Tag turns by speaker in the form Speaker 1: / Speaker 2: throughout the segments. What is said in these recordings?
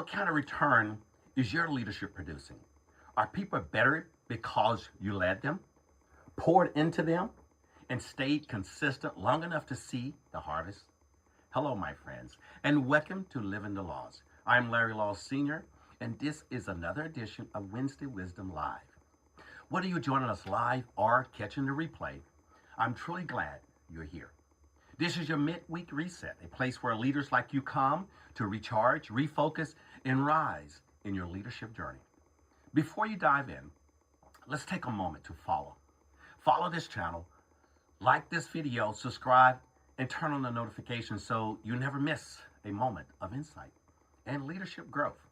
Speaker 1: What kind of return is your leadership producing? Are people better because you led them, poured into them, and stayed consistent long enough to see the harvest? Hello, my friends, and welcome to Living the Laws. I'm Larry Laws Sr., and this is another edition of Wednesday Wisdom Live. Whether you're joining us live or catching the replay, I'm truly glad you're here. This is your midweek reset, a place where leaders like you come to recharge, refocus, and rise in your leadership journey. Before you dive in, let's take a moment to follow. Follow this channel, like this video, subscribe, and turn on the notifications so you never miss a moment of insight and leadership growth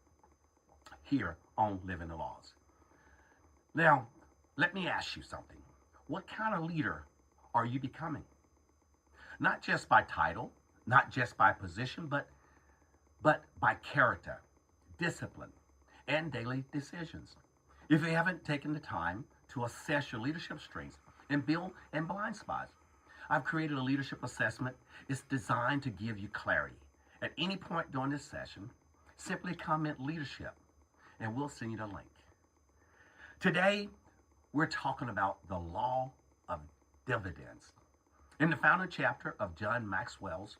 Speaker 1: here on Living the Laws. Now, let me ask you something. What kind of leader are you becoming? Not just by title, not just by position, but by character, discipline, and daily decisions. If you haven't taken the time to assess your leadership strengths and build and blind spots, I've created a leadership assessment. It's designed to give you clarity. At any point during this session, simply comment leadership, and we'll send you the link. Today, we're talking about the law of dividends. In the founding chapter of John Maxwell's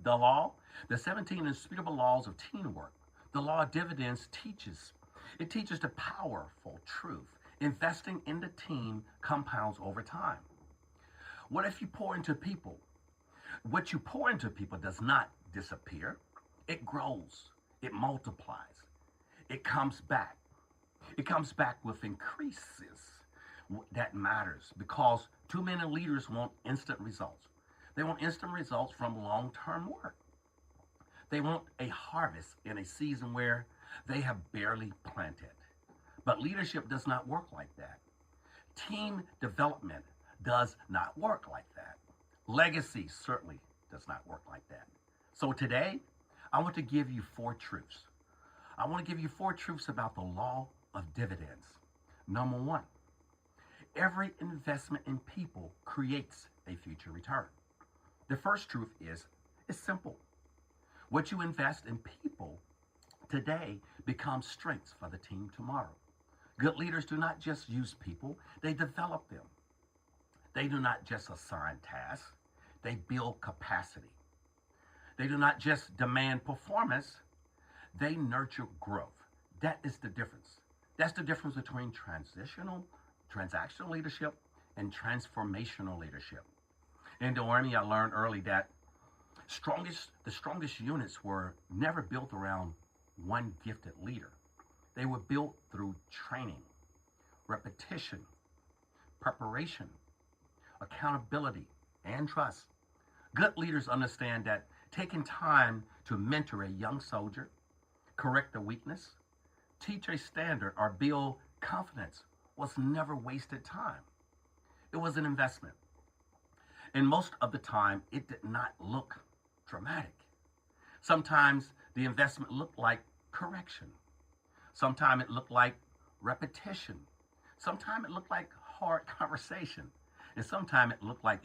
Speaker 1: The Law, the 17 Indisputable Laws of Teamwork, the law of dividends teaches the powerful truth. Investing in the team compounds over time. What if you pour into people? What you pour into people does not disappear. It grows. It multiplies. It comes back. It comes back with increases. That matters because too many leaders want instant results. They want instant results from long-term work. They want a harvest in a season where they have barely planted. But leadership does not work like that. Team development does not work like that. Legacy certainly does not work like that. So today, I want to give you 4 truths. I want to give you 4 truths about the law of dividends. Number 1, every investment in people creates a future return. The first truth is, it's simple. What you invest in people today becomes strengths for the team tomorrow. Good leaders do not just use people, they develop them. They do not just assign tasks, they build capacity. They do not just demand performance, they nurture growth. That is the difference. That's the difference between transactional leadership and transformational leadership. In the Army, I learned early that the strongest units were never built around one gifted leader. They were built through training, repetition, preparation, accountability, and trust. Good leaders understand that taking time to mentor a young soldier, correct a weakness, teach a standard, or build confidence was never wasted time. It was an investment. And most of the time, it did not look dramatic. Sometimes the investment looked like correction. Sometimes it looked like repetition. Sometimes it looked like hard conversation. And sometimes it looked like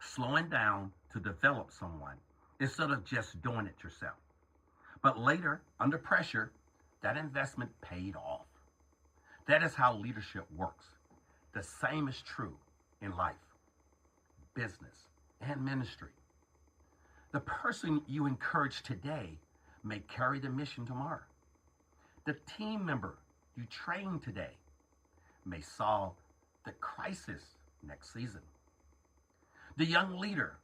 Speaker 1: slowing down to develop someone instead of just doing it yourself. But later, under pressure, that investment paid off. That is how leadership works. The same is true in life, business, and ministry. The person you encourage today may carry the mission tomorrow. The team member you train today may solve the crisis next season. The young leader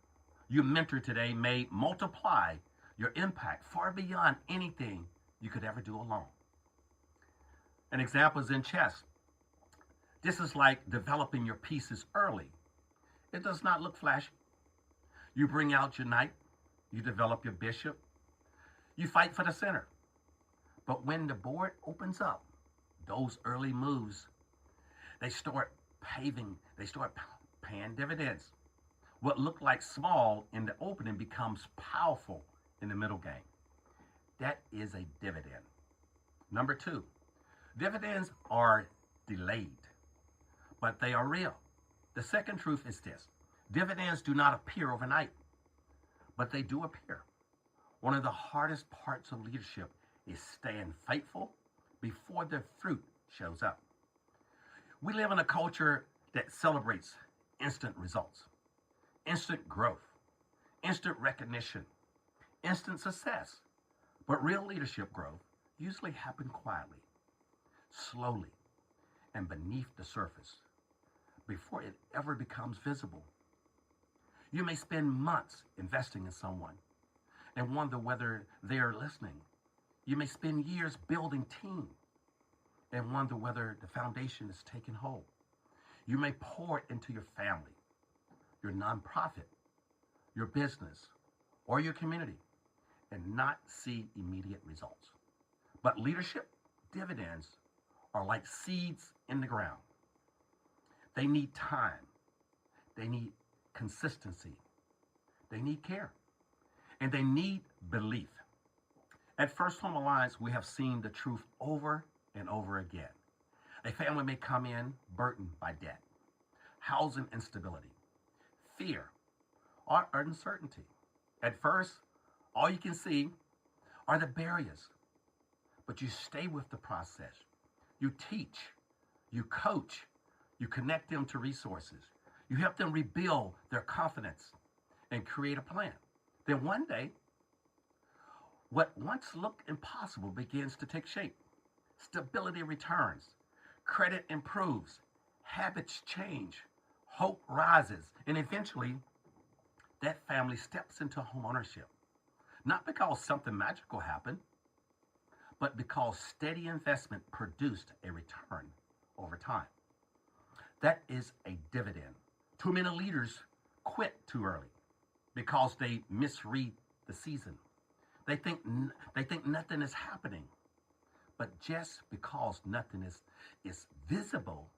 Speaker 1: you mentor today may multiply your impact far beyond anything you could ever do alone. An example is in chess. This is like developing your pieces early. It does not look flashy. You bring out your knight, you develop your bishop, you fight for the center. But when the board opens up, those early moves, they start paying dividends. What looked like small in the opening becomes powerful in the middle game. That is a dividend. Number 2, dividends are delayed, but they are real. The second truth is this: dividends do not appear overnight, but they do appear. One of the hardest parts of leadership is staying faithful before the fruit shows up. We live in a culture that celebrates instant results, instant growth, instant recognition, instant success. But real leadership growth usually happens quietly, slowly, and beneath the surface before it ever becomes visible. You may spend months investing in someone and wonder whether they are listening. You may spend years building team and wonder whether the foundation is taking hold. You may pour it into your family, your nonprofit, your business, or your community and not see immediate results. But leadership dividends are like seeds in the ground. They need time. They need consistency. They need care. And they need belief. At First Home Alliance, we have seen the truth over and over again. A family may come in burdened by debt, housing instability, fear, or uncertainty. At first, all you can see are the barriers, but you stay with the process. You teach, you coach, you connect them to resources. You help them rebuild their confidence and create a plan. Then one day, what once looked impossible begins to take shape. Stability returns, credit improves, habits change, hope rises, and eventually that family steps into home ownership. Not because something magical happened, but because steady investment produced a return over time. That is a dividend. Too many leaders quit too early because they misread the season. They think nothing is happening. But just because nothing is visible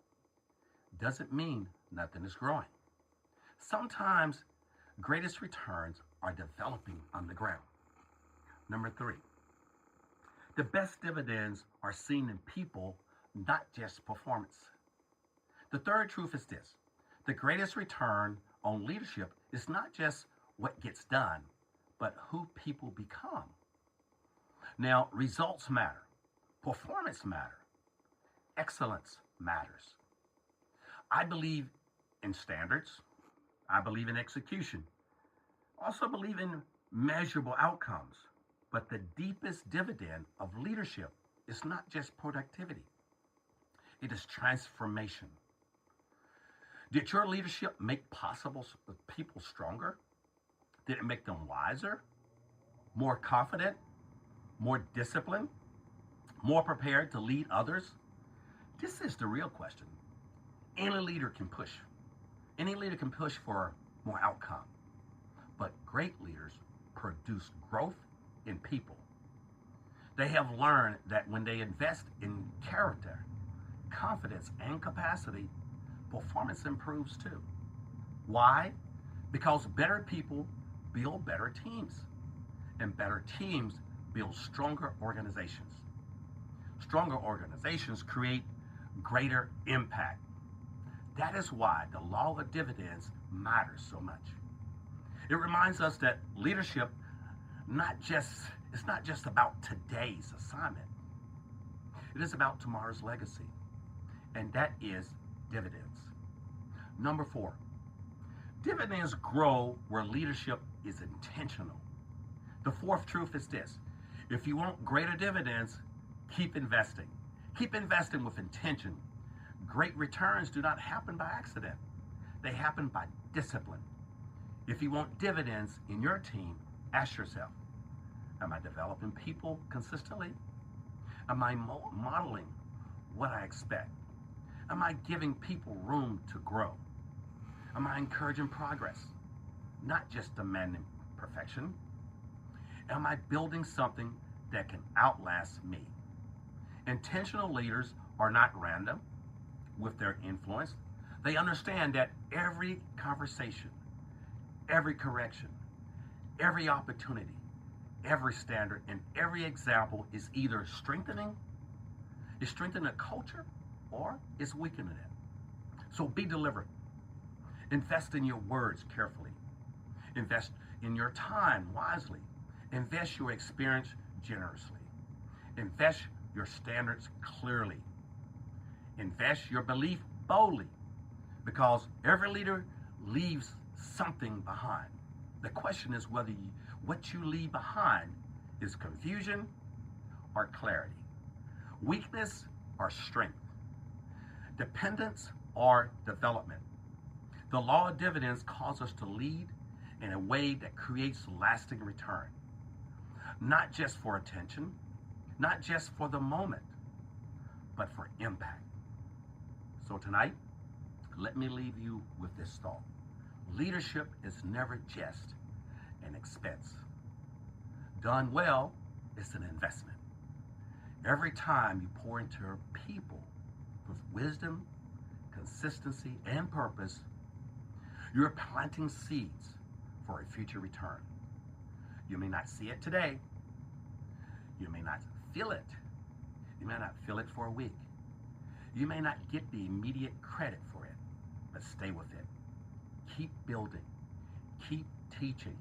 Speaker 1: doesn't mean nothing is growing. Sometimes greatest returns are developing on the ground. Number 3, the best dividends are seen in people, not just performance. The third truth is this: the greatest return on leadership is not just what gets done, but who people become. Now, results matter, performance matter, excellence matters. I believe in standards. I believe in execution. I also believe in measurable outcomes. But the deepest dividend of leadership is not just productivity. It is transformation. Did your leadership make possible people stronger? Did it make them wiser, more confident, more disciplined, more prepared to lead others? This is the real question. Any leader can push. Any leader can push for more outcome. But great leaders produce growth in people. They have learned that when they invest in character, confidence, and capacity, performance improves too. Why? Because better people build better teams, and better teams build stronger organizations. Stronger organizations create greater impact. That is why the law of dividends matters so much. It reminds us that leadership it's not just about today's assignment. It is about tomorrow's legacy, and that is dividends. Number 4, dividends grow where leadership is intentional. The fourth truth is this: if you want greater dividends, keep investing. Keep investing with intention. Great returns do not happen by accident. They happen by discipline. If you want dividends in your team, ask yourself, am I developing people consistently? Am I modeling what I expect? Am I giving people room to grow? Am I encouraging progress, not just demanding perfection? Am I building something that can outlast me? Intentional leaders are not random with their influence. They understand that every conversation, every correction, every opportunity, every standard, and every example is either strengthening a culture or is weakening it. So be deliberate. Invest in your words carefully. Invest in your time wisely. Invest your experience generously. Invest your standards clearly. Invest your belief boldly, because every leader leaves something behind. The question is whether what you leave behind is confusion or clarity, weakness or strength, dependence or development. The law of dividends calls us to lead in a way that creates lasting return, not just for attention, not just for the moment, but for impact. So tonight, let me leave you with this thought. Leadership is never just an expense. Done well, it's an investment. Every time you pour into people with wisdom, consistency, and purpose, you're planting seeds for a future return. You may not see it today. You may not feel it. You may not feel it for a week. You may not get the immediate credit for it, but stay with it. Keep building. Keep teaching.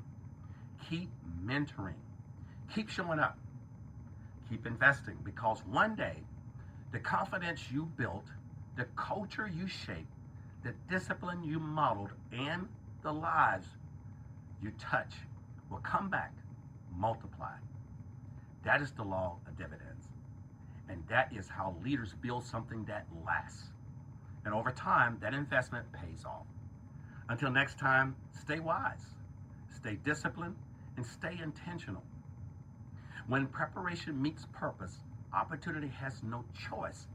Speaker 1: Keep mentoring. Keep showing up. Keep investing, because one day, the confidence you built, the culture you shaped, the discipline you modeled, and the lives you touch will come back multiplied. That is the law of dividends. And that is how leaders build something that lasts. And over time, that investment pays off. Until next time, stay wise, stay disciplined, and stay intentional. When preparation meets purpose, opportunity has no choice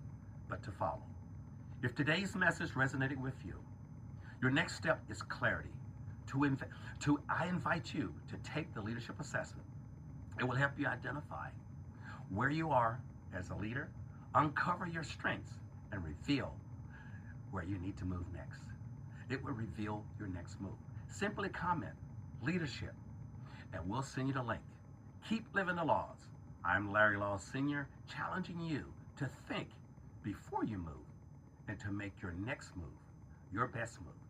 Speaker 1: but to follow. If today's message resonated with you, your next step is clarity. I invite you to take the leadership assessment. It will help you identify where you are as a leader, uncover your strengths, and reveal where you need to move next. It will reveal your next move. Simply comment leadership, and we'll send you the link. Keep living the laws. I'm Larry Law Sr., challenging you to think before you move and to make your next move your best move.